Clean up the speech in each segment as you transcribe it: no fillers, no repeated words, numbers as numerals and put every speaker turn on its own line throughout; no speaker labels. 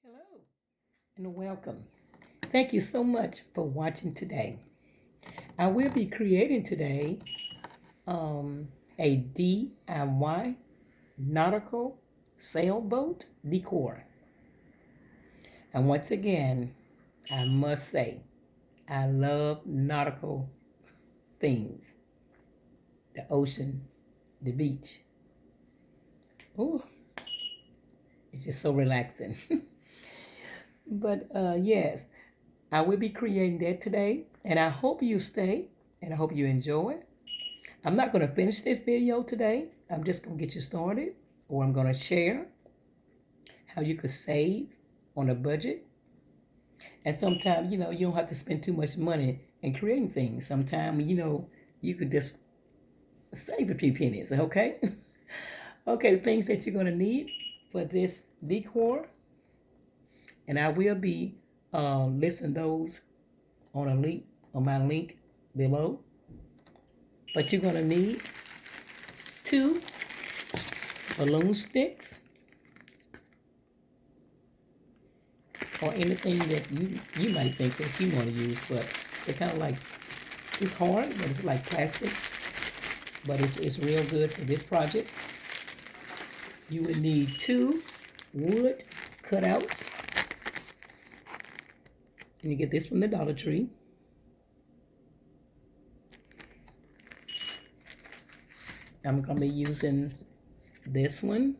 Hello and welcome. Thank you so much for watching today. I will be creating today a DIY nautical sailboat decor. And once again, I must say, I love nautical things. The ocean, the beach. Oh, it's just so relaxing. But yes, I will be creating that today, and I hope you stay, and I hope you enjoy. I'm not going to finish this video today. I'm just going to get you started, or I'm going to share how you could save on a budget. And sometimes, you don't have to spend too much money in creating things. Sometimes, you could just save a few pennies, okay? Okay, the things that you're going to need for this decor, and I will be listing those on my link below. But you're gonna need 2 balloon sticks, or anything that you might think that you want to use, but they're kind of like, it's hard, but it's like plastic, but it's real good for this project. You would need 2 wood cutouts, and you get this from the Dollar Tree. I'm going to be using this one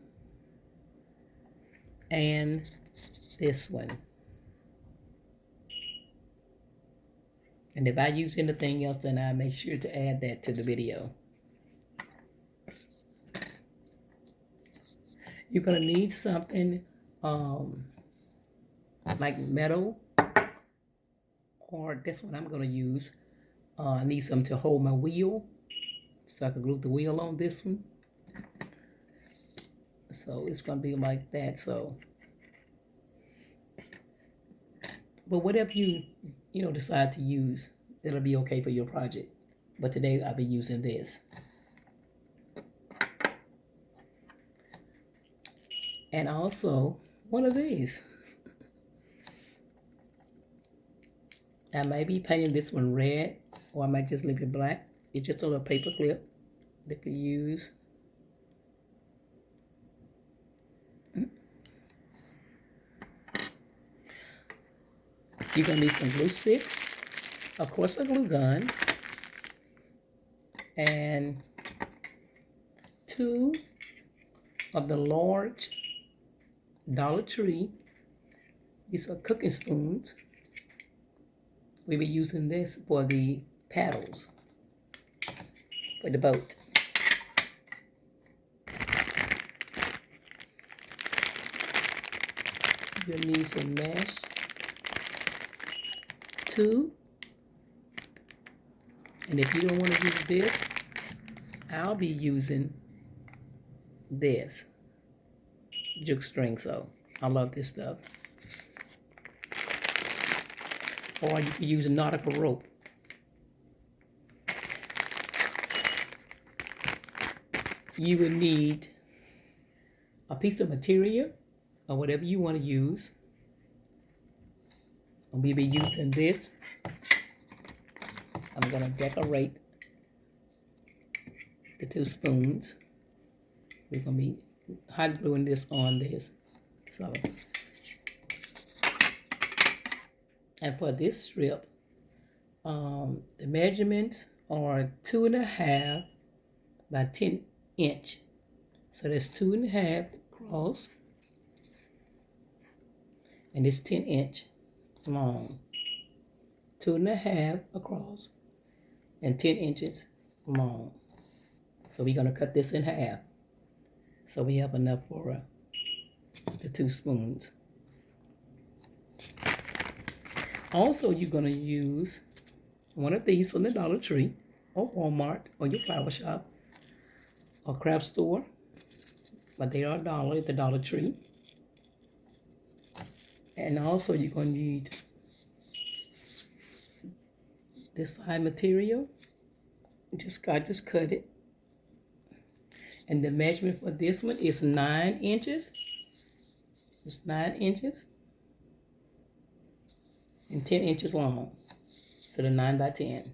and this one. And if I use anything else, then I make sure to add that to the video. You're going to need something like metal, or this one I'm going to use. I need something to hold my wheel, so I can glue the wheel on this one. So it's going to be like that. So, but whatever you decide to use, it'll be okay for your project. But today I'll be using this. And also one of these. I might be painting this one red, or I might just leave it black. It's just a little paper clip that could use. You're gonna need some glue sticks, of course a glue gun, and 2 of the large Dollar Tree. These are cooking spoons. We'll be using this for the paddles for the boat. You'll need some mesh, 2. And if you don't want to use this, I'll be using this jute string. So I love this stuff. Or you can use a nautical rope. You will need a piece of material or whatever you want to use. And we'll be using this. I'm going to decorate the 2 spoons. We're going to be hot gluing this on this. So, and for this strip, the measurements are 2.5 by 10 inch. So that's 2.5 across, and it's 10 inch long. 2.5 across and 10 inches long. So we're gonna cut this in half, so we have enough for the 2 spoons. Also, you're gonna use one of these from the Dollar Tree or Walmart or your flower shop or craft store, but they are $1 at the Dollar Tree. And also you're gonna need this side material. I just cut it. And the measurement for this one is 9 inches. It's 9 inches. and 10 inches long. So the 9 by 10.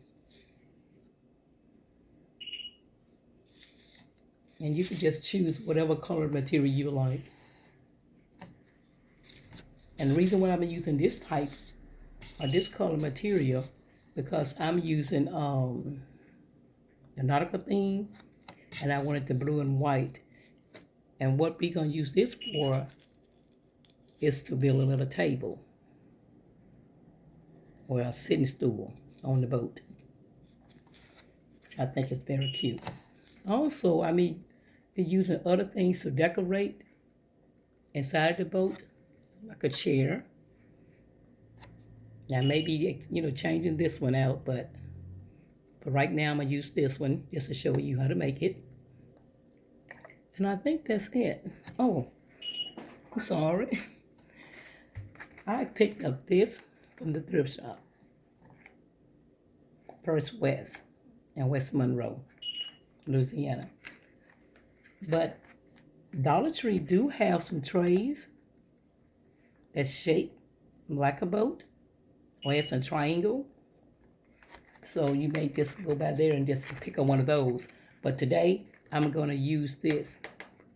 And you can just choose whatever color material you like. And the reason why I'm using this type or this color material, because I'm using the Nautical theme, and I wanted the blue and white. And what we're going to use this for is to build a little table or a sitting stool on the boat, which I think is very cute. Also, I mean, be using other things to decorate inside the boat, like a chair. Now maybe, changing this one out, but right now I'm going to use this one just to show you how to make it. And I think that's it. Oh, I'm sorry. I picked up this from the thrift shop. First West in West Monroe, Louisiana. But Dollar Tree do have some trays that's shaped like a boat, or it's a triangle. So you may just go by there and just pick up one of those. But today, I'm going to use this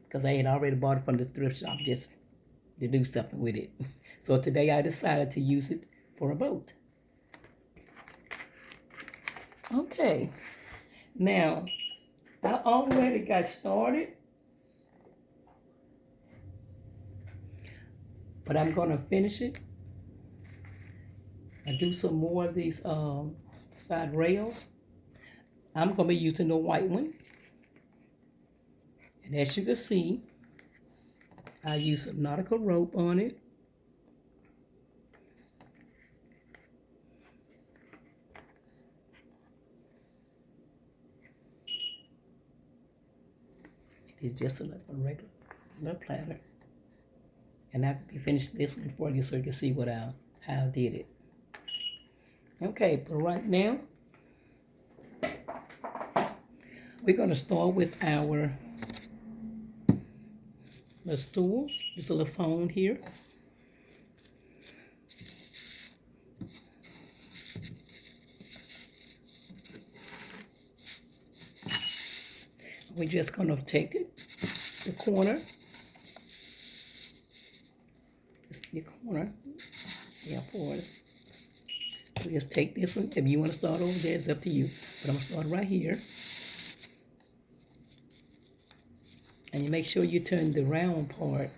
because I had already bought it from the thrift shop just to do something with it. So today I decided to use it for a boat. Okay. Now, I already got started, but I'm going to finish it. I do some more of these side rails. I'm going to be using the white one. And as you can see, I use some nautical rope on it. It is just a regular platter. And I will be finished this one for you so you can see how I did it. Okay, but right now, we're going to start with our little stool. This little phone here. We're just going to take the corner. The corner. Yeah, forward. So just take this one. If you want to start over there, it's up to you. But I'm going to start right here. And you make sure you turn the round part,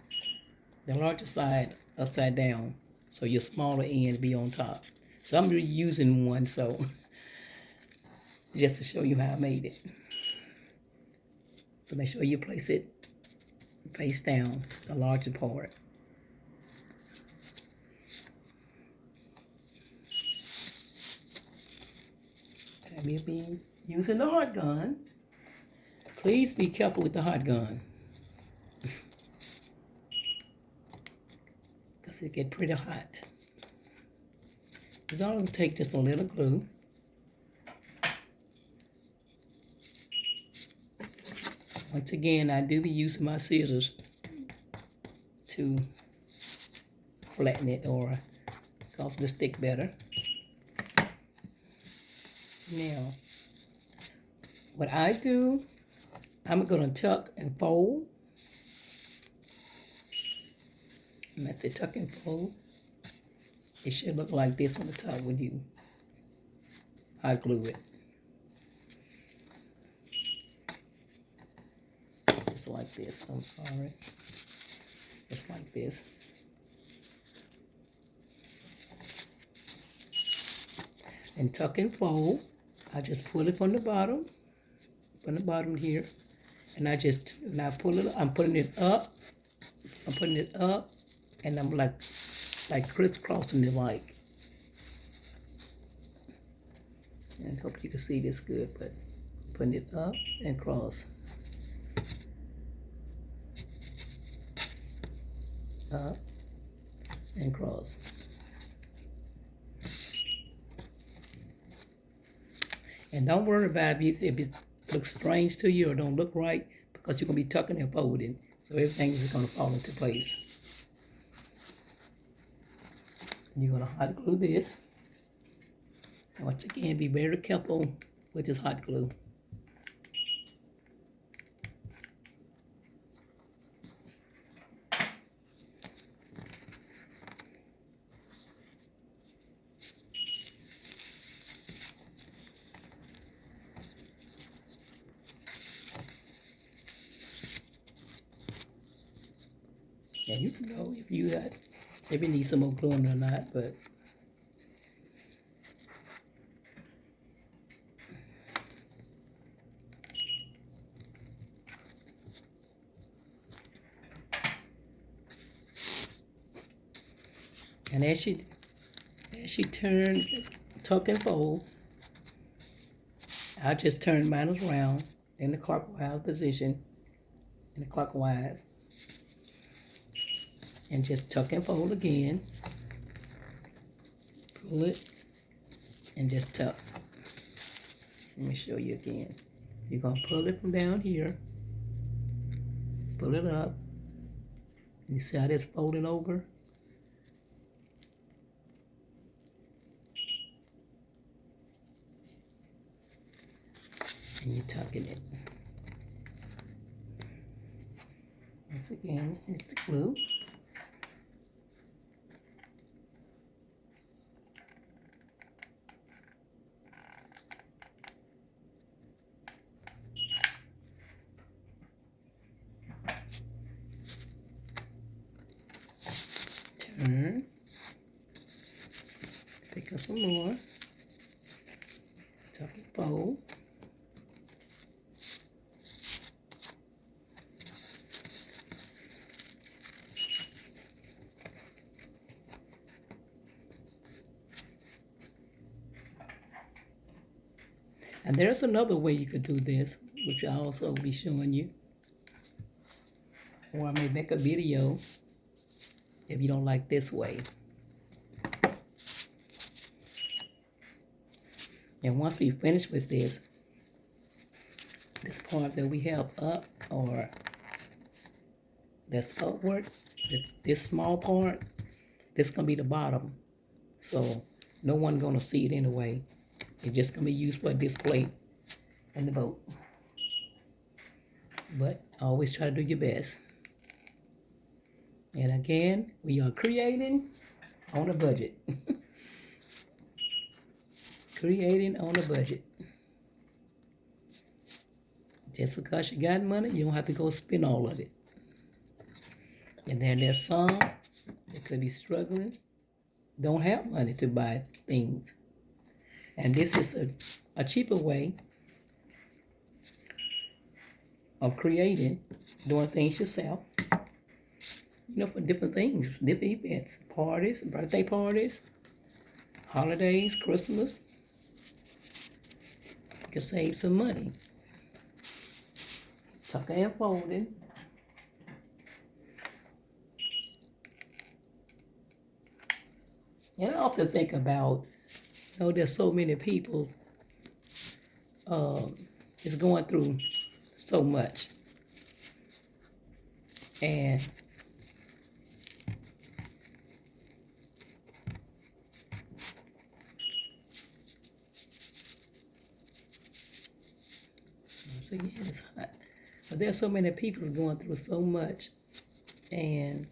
the larger side, upside down. So your smaller end be on top. So I'm using one, so just to show you how I made it. So make sure you place it face down, the larger part. And we'll be using the hot gun. Please be careful with the hot gun, because it gets pretty hot. It's all going to take just a little glue. Once again, I do be using my scissors to flatten it or cause it to stick better. Now, what I do, I'm going to tuck and fold. And that's the tuck and fold. It should look like this on the top when you hot glue it. Just like this, I'm sorry. Just like this. And tuck and fold. I just pull it from the bottom here. And I pull it, I'm putting it up. I'm putting it up. And I'm like crisscrossing it like. And I hope you can see this good, but putting it up and cross. Up and cross. And don't worry about if it looks strange to you or don't look right, because you're going to be tucking and folding. So everything is going to fall into place. You're going to hot glue this. Once again, be very careful with this hot glue. And you can know if you need some more glue or not, but and as she turn, tuck and fold, I'll just turn mine around in the clockwise position, and just tuck and fold again. Pull it and just tuck. Let me show you again. You're gonna pull it from down here, pull it up. You see how that's folding over? And you're tucking it. Once again, it's glue. Turn. Pick up some more. Tuck and fold. And there's another way you could do this, which I'll also be showing you. Or I may make a video if you don't like this way. And once we finish with this part that we have up, or that's upward, this small part, this gonna be the bottom. So no one gonna see it anyway. It's just gonna be used for a display in the boat. But always try to do your best. And again, we are creating on a budget. Creating on a budget. Just because you got money, you don't have to go spend all of it. And then there's some that could be struggling, don't have money to buy things. And this is a cheaper way of creating, doing things yourself. You know, for different things, different events, parties, birthday parties, holidays, Christmas. You can save some money. Tucking and folding. And I often think about, you know, there's so many people is going through so much. And once again, it's hot. But there's so many people going through so much. And,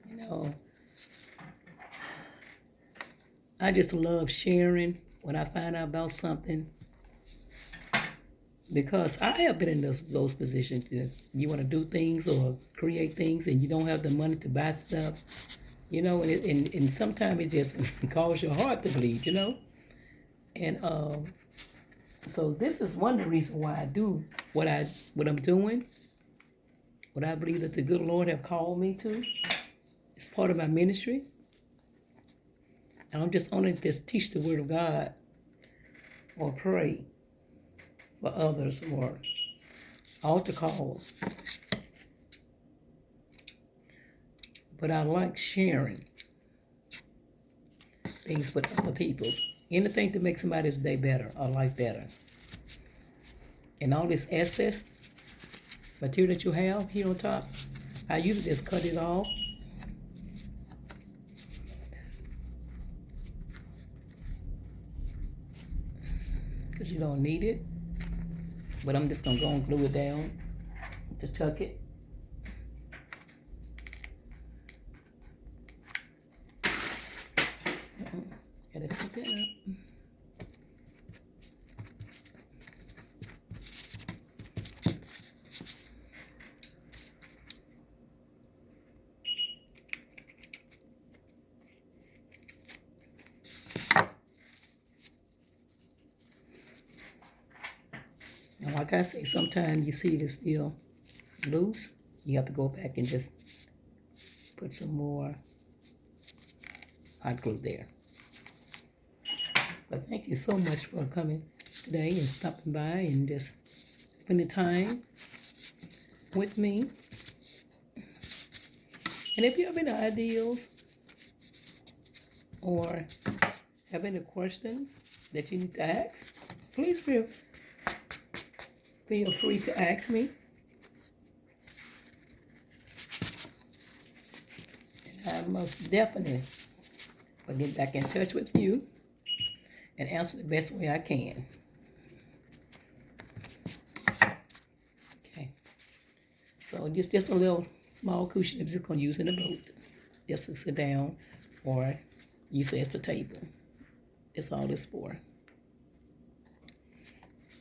you know, I just love sharing when I find out about something, because I have been in those positions. You want to do things or create things and you don't have the money to buy stuff, you know, and sometimes it just causes your heart to bleed, you know. And so this is one of the reasons why I do what I'm doing, what I believe that the good Lord have called me to. It's part of my ministry. And I'm just only just teach the word of God or pray for others or altar calls. But I like sharing things with other people. Anything to make somebody's day better or life better. And all this excess material that you have here on top, I usually just cut it off because you don't need it. But I'm just gonna go and glue it down to tuck it. Gotta pick that up. And like I say, sometimes you see it is still loose. You have to go back and just put some more hot glue there. But thank you so much for coming today and stopping by and just spending time with me. And if you have any ideas or have any questions that you need to ask, please feel free to ask me. And I most definitely will get back in touch with you and answer the best way I can. Okay. So just a little small cushion I'm just going to use in the boat. Just to sit down or use it as a table. That's all it's for.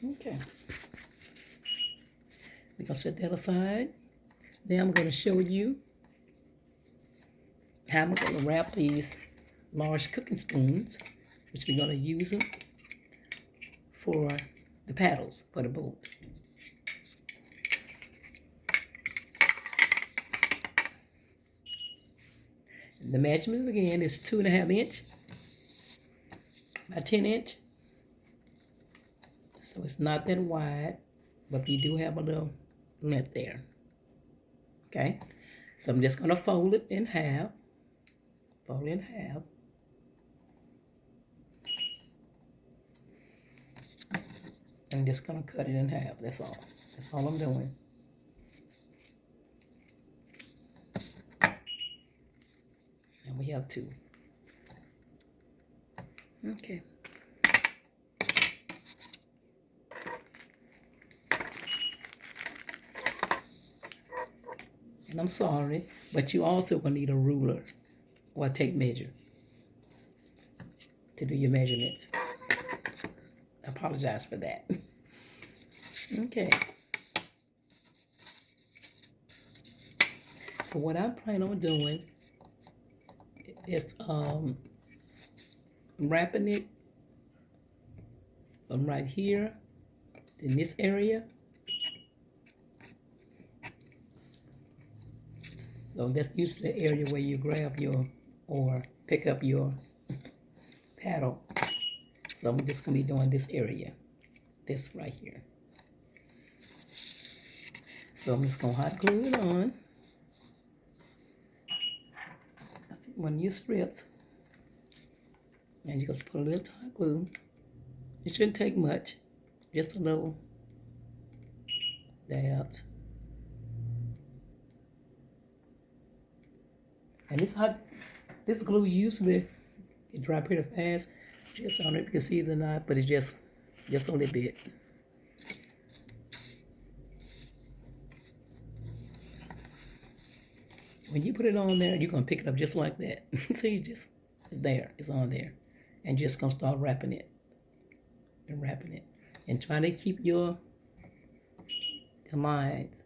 Okay. We're going to set that aside. Then I'm going to show you how I'm going to wrap these large cooking spoons, which we're going to use them for the paddles for the boat. The measurement again is 2.5 inch by 10 inch. So it's not that wide, but we do have a little length there. Okay, so I'm just going to fold it in half. Fold it in half. I'm just going to cut it in half. That's all. That's all I'm doing. And we have 2. Okay. And I'm sorry, but you also will need a ruler or a tape measure to do your measurements. I apologize for that. Okay. So what I plan on doing is wrapping it from right here in this area. So that's usually the area where you grab your or pick up your paddle. So I'm just going to be doing this area, this right here. So I'm just going to hot glue it on. One of your strips. And you just put a little hot glue. It shouldn't take much, just a little dabs. And this glue usually it dry pretty fast. Just I don't know if you can see it or not, but it's just a little bit. When you put it on there, you're gonna pick it up just like that. See, it's there, it's on there, and you're just gonna start wrapping it, and try to keep the lines.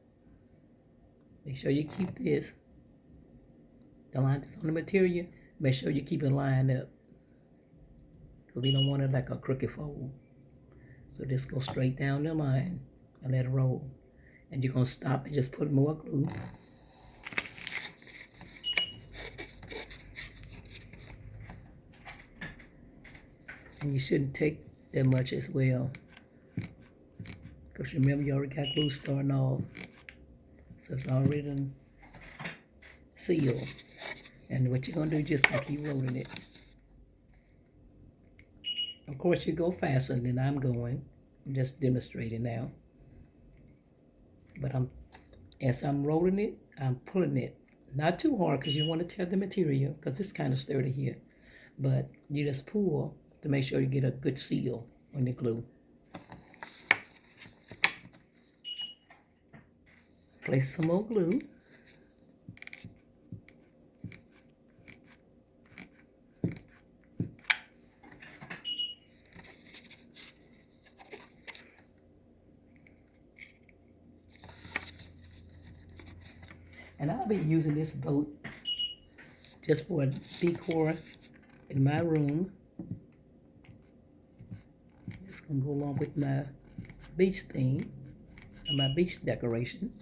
Make sure you keep the line that's on the material. Make sure you keep it lined up, because we don't want it like a crooked fold. So just go straight down the line and let it roll. And you're gonna stop and just put more glue. And you shouldn't take that much as well, because remember you already got glue starting off, so it's already sealed. And what you're gonna do is just gonna keep rolling it. Of course, you go faster than I'm going. I'm just demonstrating now. But as I'm rolling it, I'm pulling it. Not too hard, because you want to tear the material, because it's kind of sturdy here. But you just pull to make sure you get a good seal on the glue. Place some more glue. And I'll be using this boat just for a decor in my room. It's gonna go along with my beach theme, and my beach decoration.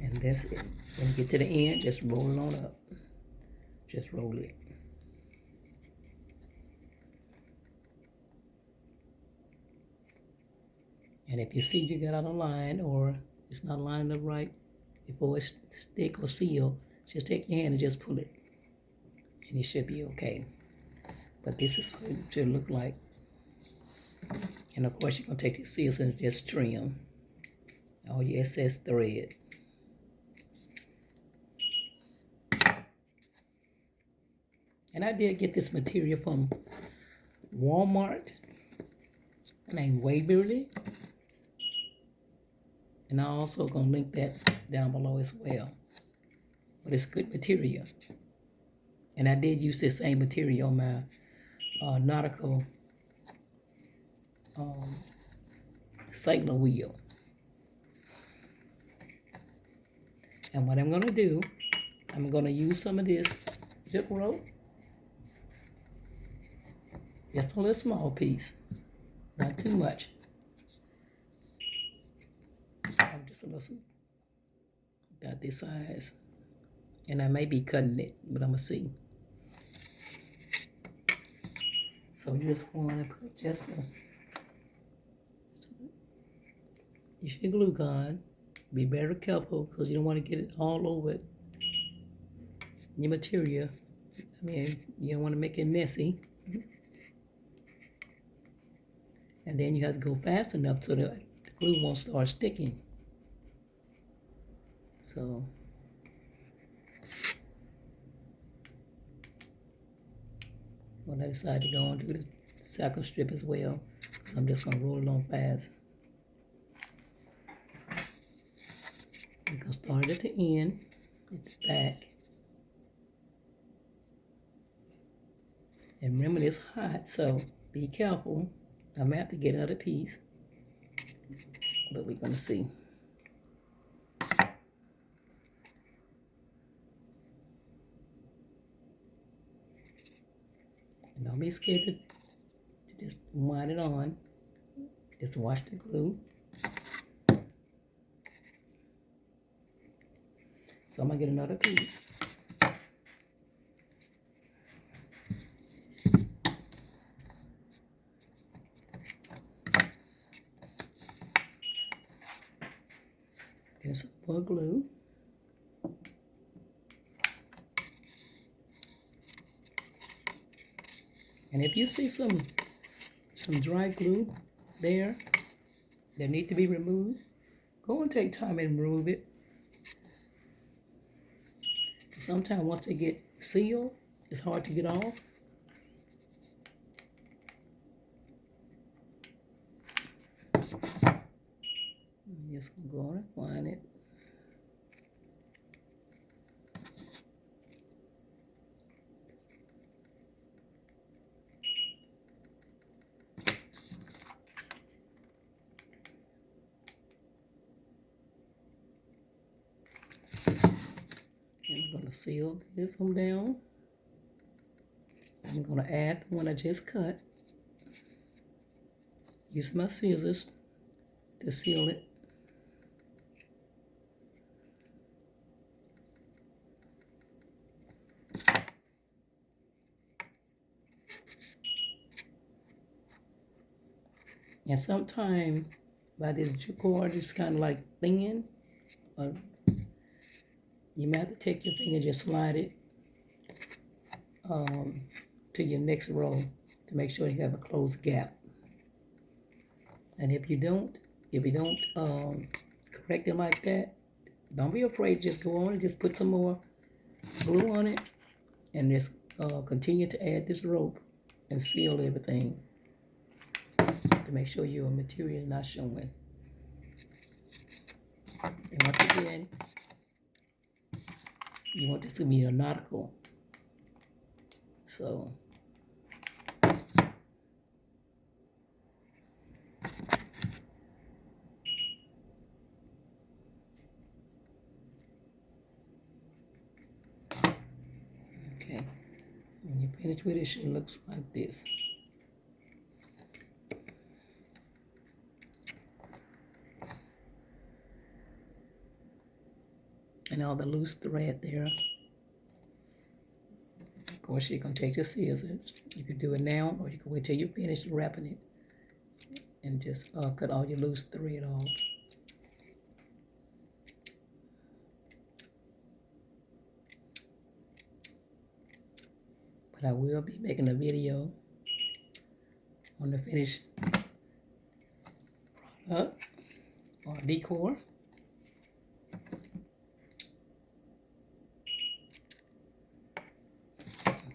And that's it. When you get to the end, just roll it on up. Just roll it. And if you see you got out of line or it's not lining up right before it's stick or seal, just take your hand and just pull it. And it should be okay. But this is what it should look like. And of course you're gonna take the seals and just trim all your excess thread. And I did get this material from Walmart named Waverly. And I'm also going to link that down below as well. But it's good material. And I did use this same material on my Nautical sailor wheel. And what I'm going to do, I'm going to use some of this zip rope. Just a little small piece. Not too much. Just a little, about this size. And I may be cutting it, but I'm going to see. So you're just going to put just use your glue gun. Be very careful because you don't want to get it all over your material. I mean, you don't want to make it messy. And then you have to go fast enough so that the glue won't start sticking. So when I decide to go on to the second strip as well, because I'm just going to roll it on fast. We're going to start at the end, at the back. And remember, it's hot, so be careful. I may have to get another piece, but we're going to see. And don't be scared to just wind it on. Just wash the glue. So I'm going to get another piece. Get some more glue. And if you see some dry glue there that need to be removed, go and take time and remove it. Sometimes once they get sealed, it's hard to get off. I'm just gonna go on and find it. I'm gonna seal this one down. I'm gonna add the one I just cut. Use my scissors to seal it. And sometimes by this cord, it's kind of like thin. You might have to take your finger and just slide it to your next row to make sure you have a closed gap. And if you don't correct it like that, don't be afraid. Just go on and just put some more glue on it, and just continue to add this rope and seal everything. to make sure your material is not showing. And once again, you want this to be a nautical. So okay, when you finish with it, it should look like this. And all the loose thread there. Of course, you can take your scissors. You can do it now, or you can wait till you finish wrapping it and just cut all your loose thread off. But I will be making a video on the finished product or decor.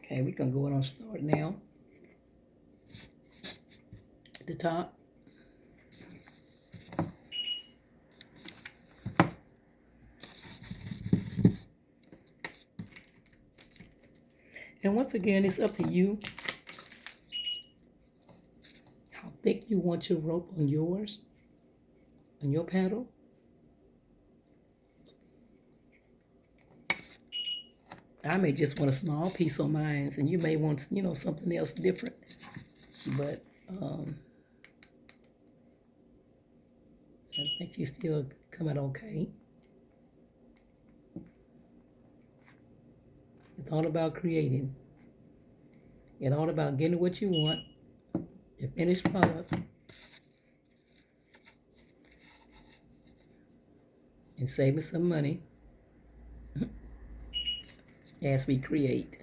Okay, we can go on start now. At the top. And once again, it's up to you how thick you want your rope on yours, on your paddle. I may just want a small piece on mine, and you may want, something else different. But I think you still come out okay. It's all about creating. It's all about getting what you want, the finished product, and saving some money as we create.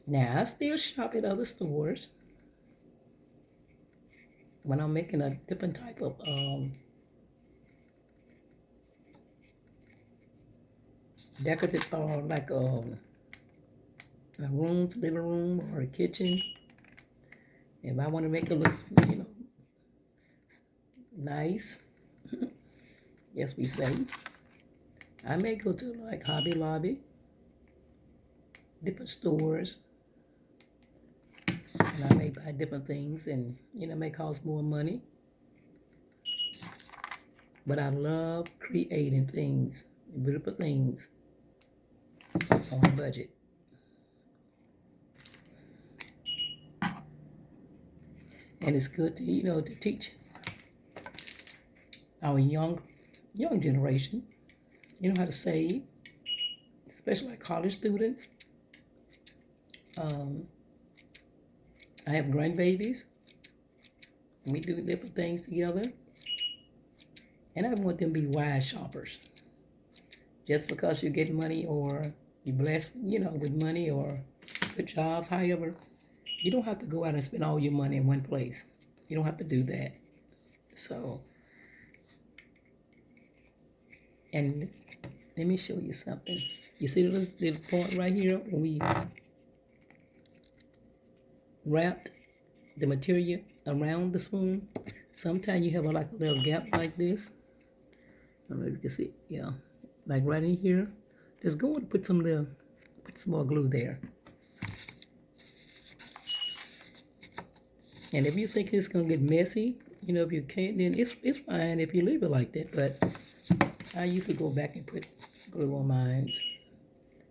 Now, I still shop at other stores when I'm making a different type of decorative, like a room, living room, or a kitchen. If I want to make it look, nice, yes, we say, I may go to like Hobby Lobby, different stores, and I may buy different things, and it may cost more money. But I love creating things, beautiful things, on a budget. And it's good to, to teach our young generation, how to save, especially like college students. I have grandbabies, and we do different things together. And I want them to be wise shoppers. Just because you get money or you're blessed, with money or good jobs, however, you don't have to go out and spend all your money in one place. You don't have to do that. So, and let me show you something. You see this little part right here when we wrapped the material around the spoon? Sometimes you have like a little gap like this. I don't know if you can see, yeah, like right in here. Just go and put some more glue there. And if you think it's gonna get messy, if you can't, then it's fine if you leave it like that. But I used to go back and put glue on mine,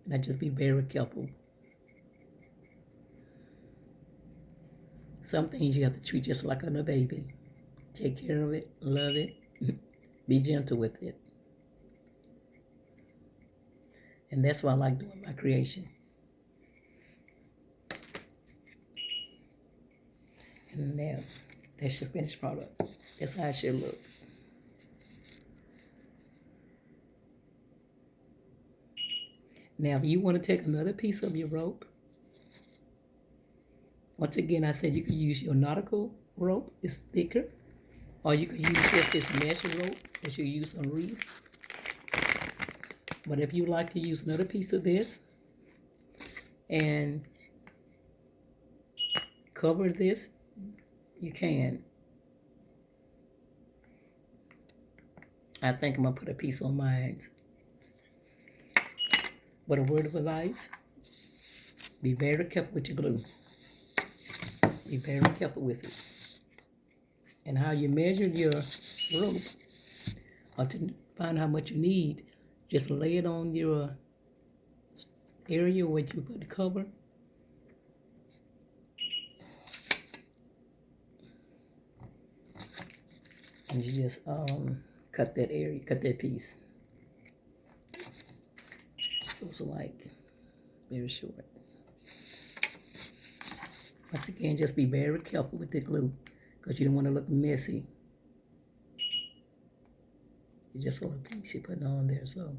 and I just be very careful. Some things you have to treat just like a baby. Take care of it, love it, be gentle with it. And that's why I like doing my creation. And now, that's your finished product. That's how it should look. Now, if you want to take another piece of your rope, once again, I said you could use your nautical rope. It's thicker. Or you could use just this mesh rope that you use on wreath. But if you like to use another piece of this and cover this, you can. I think I'm going to put a piece on mine. But a word of advice, be very careful with your glue. Be very careful with it. And how you measure your rope, or to find how much you need, just lay it on your area where you put the cover. And you just cut that area, cut that piece. So it's like very short. Once again, just be very careful with the glue because you don't want to look messy. You just a little piece you put on there, so.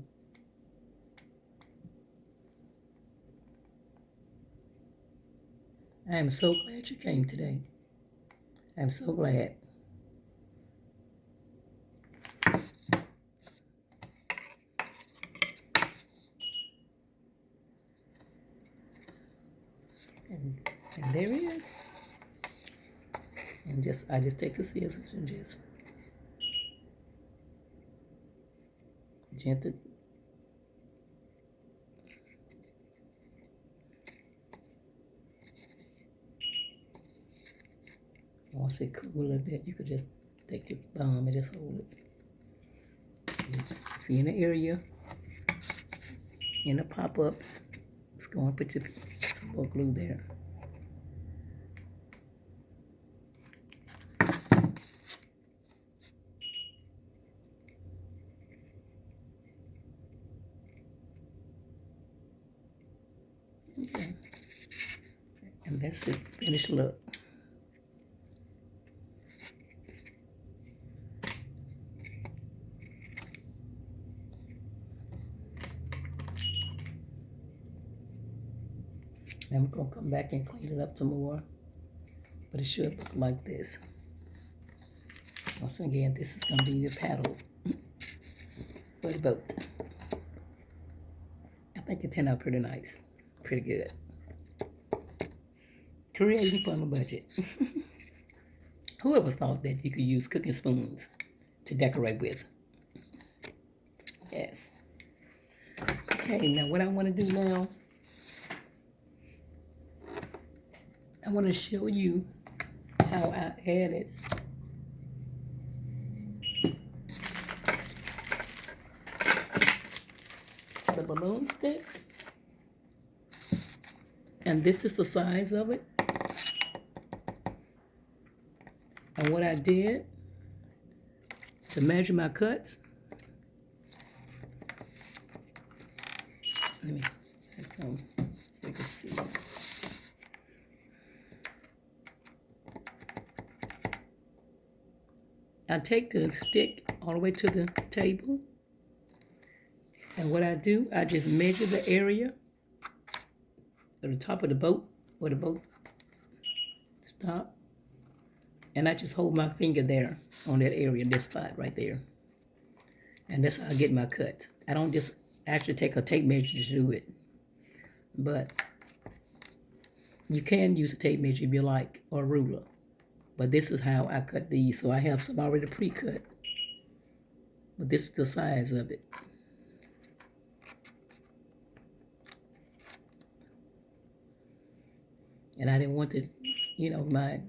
I am so glad you came today. I'm so glad. And there it is. And I just take the scissors and just gently. Once it cool a little bit, you could just take your thumb and just hold it. See in the area, in the pop-up, just go and put some more glue there. Okay. And that's the finished look. I'm going to come back and clean it up some more, but it should look like this. Once again, this is going to be the paddle for the boat. I think it turned out pretty nice, pretty good. Creating from a budget. Whoever thought that you could use cooking spoons to decorate with? Yes. Okay, now what I want to do now, I want to show you how I added the balloon stick. And this is the size of it. And what I did to measure my cuts, let me put some so you can see. I take the stick all the way to the table, and what I do, I just measure the area at the top of the boat, where the boat stops, and I just hold my finger there on that area, this spot right there, and that's how I get my cut. I don't just actually take a tape measure to do it, but you can use a tape measure if you like, or a ruler. But this is how I cut these. So I have some already pre-cut. But this is the size of it. And I didn't want to, my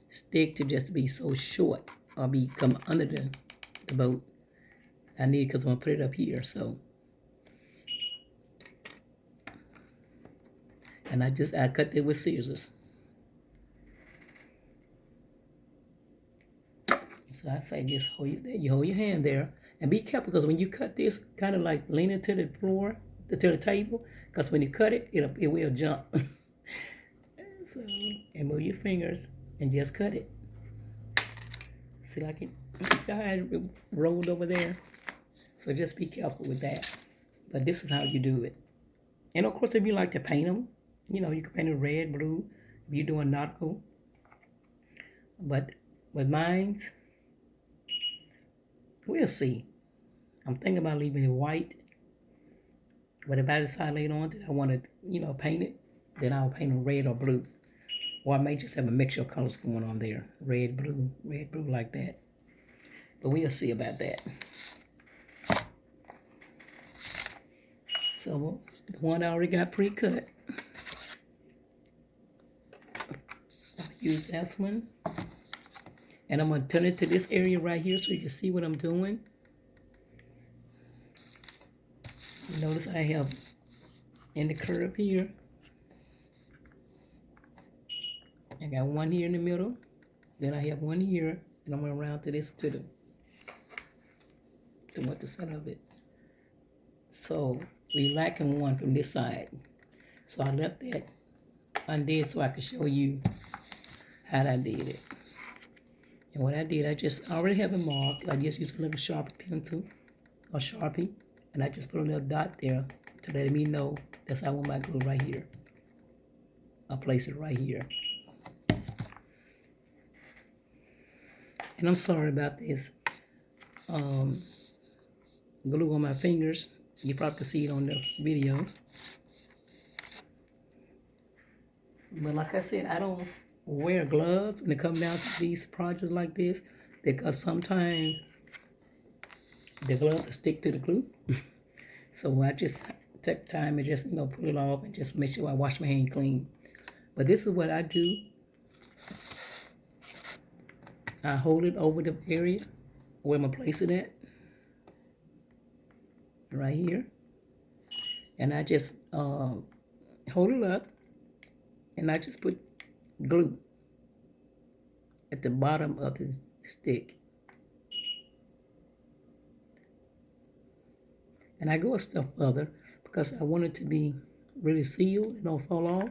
stick to just be so short or come under the boat. I need, because I'm going to put it up here, so. And I cut it with scissors. So I say just hold it there. You hold your hand there. And be careful, because when you cut this, kind of like lean it to the floor, to the table, because when you cut it, it will jump. So, and move your fingers and just cut it. See how it rolled over there? So just be careful with that. But this is how you do it. And of course, if you like to paint them, you can paint them red, blue, if you're doing nautical. But with mine, we'll see. I'm thinking about leaving it white But if I decide later on that I want to, paint it, then I'll paint it red or blue. Or I may just have a mixture of colors going on there. Red, blue, like that. But we'll see about that. So the one I already got pre-cut. I'll use that one. And I'm going to turn it to this area right here so you can see what I'm doing. Notice I have in the curve here. I got one here in the middle. Then I have one here. And I'm going to round to this to the center of it. So we lacking one from this side. So I left that undid so I could show you how I did it. And what I did, I already have it marked. I just used a little Sharpie pencil or Sharpie. And I just put a little dot there to let me know that's how I want my glue right here. I'll place it right here. And I'm sorry about this. Glue on my fingers. You probably can see it on the video. But like I said, I don't wear gloves when it comes down to these projects like this because sometimes the gloves will stick to the glue. So I just take time and just, pull it off and just make sure I wash my hand clean. But this is what I do. I hold it over the area where I'm going to place it at. Right here. And I just hold it up and I just put glue at the bottom of the stick. And I go a step further because I want it to be really sealed and don't fall off.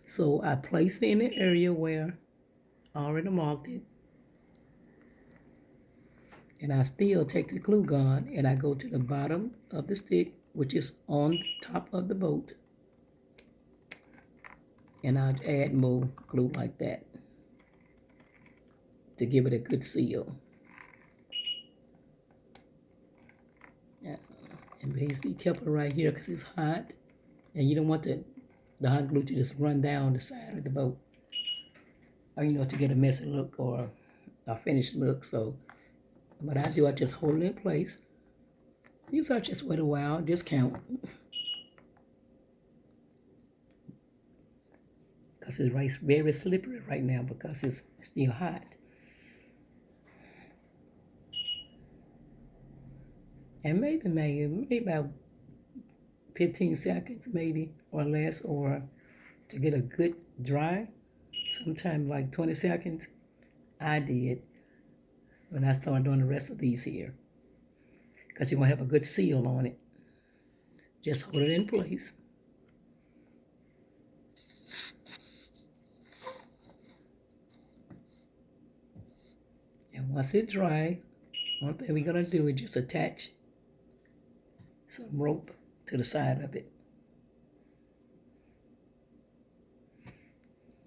So I place it in the area where I already marked it. And I still take the glue gun and I go to the bottom of the stick, which is on top of the boat. And I'll add more glue like that to give it a good seal. And basically keep it right here because it's hot. And you don't want the hot glue to just run down the side of the boat. Or, to get a messy look or a finished look. So what I do, I just hold it in place. These are just wait a while, just count. Because it's very slippery right now because it's still hot. And maybe about 15 seconds maybe or less, or to get a good dry, sometime like 20 seconds, I did when I started doing the rest of these here. Because you're going to have a good seal on it. Just hold it in place. And once it's dry, one thing we're going to do is just attach some rope to the side of it.